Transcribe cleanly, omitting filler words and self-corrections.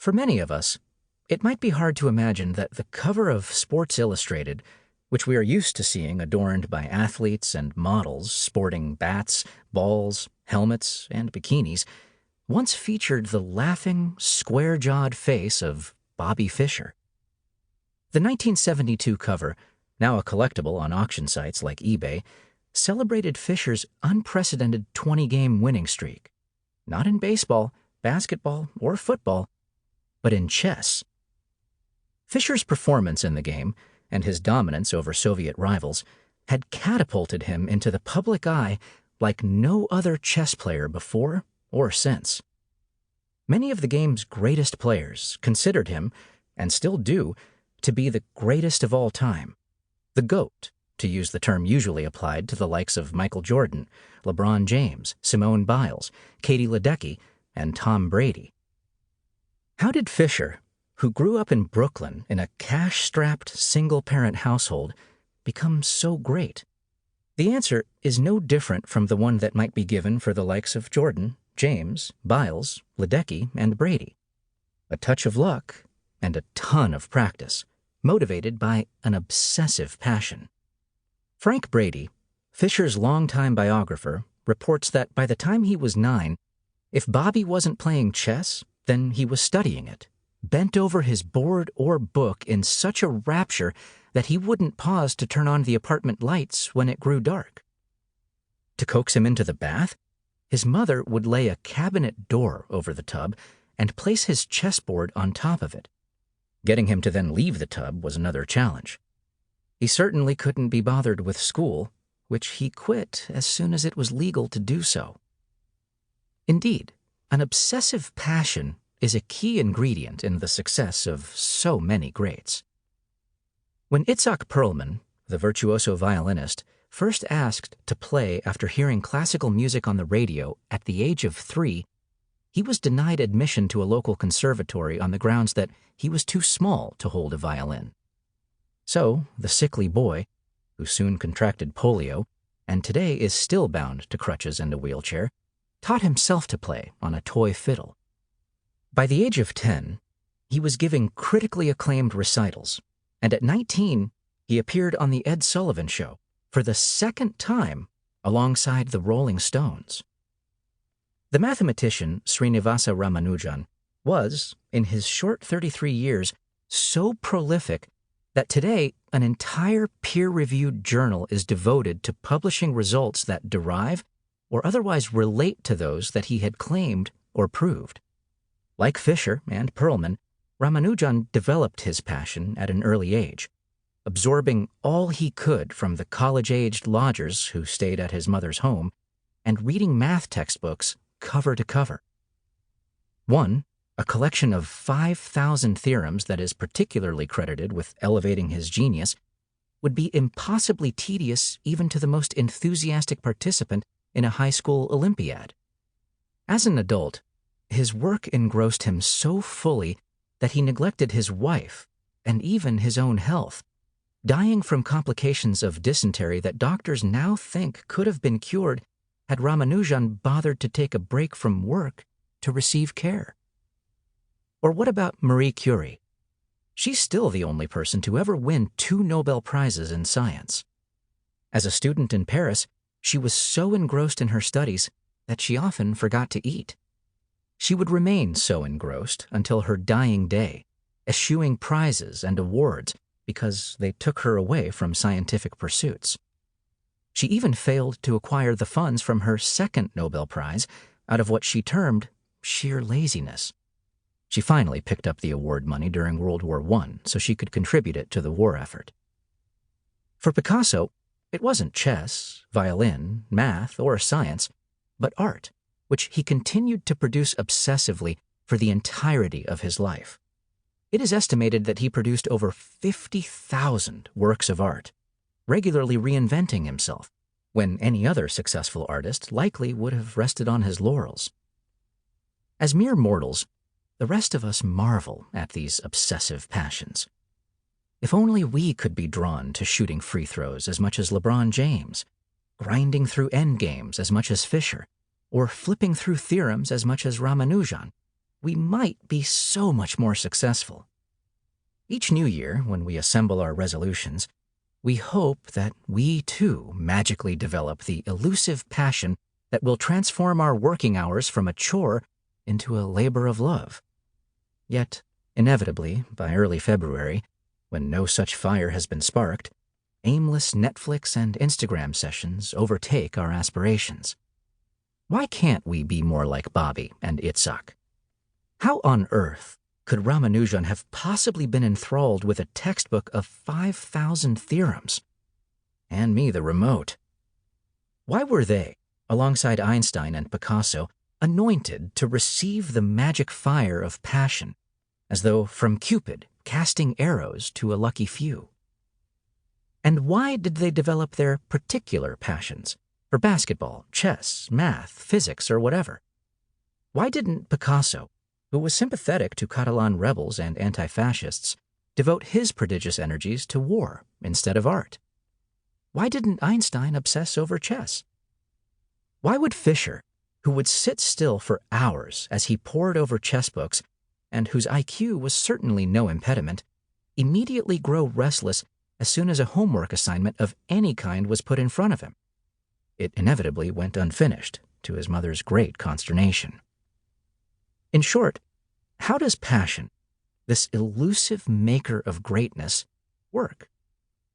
For many of us, it might be hard to imagine that the cover of Sports Illustrated, which we are used to seeing adorned by athletes and models sporting bats, balls, helmets, and bikinis, once featured the laughing, square-jawed face of Bobby Fischer. The 1972 cover, now a collectible on auction sites like eBay, celebrated Fischer's unprecedented 20-game winning streak, not in baseball, basketball, or football, but in chess. Fischer's performance in the game and his dominance over Soviet rivals had catapulted him into the public eye like no other chess player before or since. Many of the game's greatest players considered him, and still do, to be the greatest of all time, the GOAT, to use the term usually applied to the likes of Michael Jordan, LeBron James, Simone Biles, Katie Ledecky, and Tom Brady. How did Fischer, who grew up in Brooklyn in a cash-strapped single-parent household, become so great? The answer is no different from the one that might be given for the likes of Jordan, James, Biles, Ledecky, and Brady. A touch of luck and a ton of practice, motivated by an obsessive passion. Frank Brady, Fischer's longtime biographer, reports that by the time he was 9, if Bobby wasn't playing chess, then he was studying it, bent over his board or book in such a rapture that he wouldn't pause to turn on the apartment lights when it grew dark. To coax him into the bath, his mother would lay a cabinet door over the tub and place his chessboard on top of it. Getting him to then leave the tub was another challenge. He certainly couldn't be bothered with school, which he quit as soon as it was legal to do so. Indeed, an obsessive passion is a key ingredient in the success of so many greats. When Itzhak Perlman, the virtuoso violinist, first asked to play after hearing classical music on the radio at the age of 3, he was denied admission to a local conservatory on the grounds that he was too small to hold a violin. So, the sickly boy, who soon contracted polio and today is still bound to crutches and a wheelchair, taught himself to play on a toy fiddle. By the age of 10, he was giving critically acclaimed recitals, and at 19, he appeared on The Ed Sullivan Show for the second time alongside the Rolling Stones. The mathematician Srinivasa Ramanujan was, in his short 33 years, so prolific that today an entire peer-reviewed journal is devoted to publishing results that derive or otherwise relate to those that he had claimed or proved. Like Fischer and Perlman, Ramanujan developed his passion at an early age, absorbing all he could from the college-aged lodgers who stayed at his mother's home and reading math textbooks cover to cover. One, a collection of 5,000 theorems that is particularly credited with elevating his genius, would be impossibly tedious even to the most enthusiastic participant in a high school Olympiad. As an adult, his work engrossed him so fully that he neglected his wife and even his own health, dying from complications of dysentery that doctors now think could have been cured had Ramanujan bothered to take a break from work to receive care. Or what about Marie Curie? She's still the only person to ever win 2 Nobel Prizes in science. As a student in Paris, she was so engrossed in her studies that she often forgot to eat. She would remain so engrossed until her dying day, eschewing prizes and awards because they took her away from scientific pursuits. She even failed to acquire the funds from her second Nobel Prize out of what she termed sheer laziness. She finally picked up the award money during World War I so she could contribute it to the war effort. For Picasso, it wasn't chess, violin, math, or science, but art, which he continued to produce obsessively for the entirety of his life. It is estimated that he produced over 50,000 works of art, regularly reinventing himself, when any other successful artist likely would have rested on his laurels. As mere mortals, the rest of us marvel at these obsessive passions. If only we could be drawn to shooting free throws as much as LeBron James, grinding through endgames as much as Fischer, or flipping through theorems as much as Ramanujan. we might be so much more successful. Each new year, when we assemble our resolutions, we hope that we too magically develop the elusive passion that will transform our working hours from a chore into a labor of love. Yet, inevitably, by early February, when no such fire has been sparked, aimless Netflix and Instagram sessions overtake our aspirations. Why can't we be more like Bobby and Itzhak? How on earth could Ramanujan have possibly been enthralled with a textbook of 5,000 theorems? Hand me the remote. Why were they, alongside Einstein and Picasso, anointed to receive the magic fire of passion, as though from Cupid casting arrows to a lucky few? And why did they develop their particular passions for basketball, chess, math, physics, or whatever? Why didn't Picasso, who was sympathetic to Catalan rebels and anti-fascists, devote his prodigious energies to war instead of art? Why didn't Einstein obsess over chess? Why would Fisher, who would sit still for hours as he pored over chess books and whose IQ was certainly no impediment, immediately grow restless as soon as a homework assignment of any kind was put in front of him? It inevitably went unfinished, to his mother's great consternation. In short, how does passion, this elusive maker of greatness, work?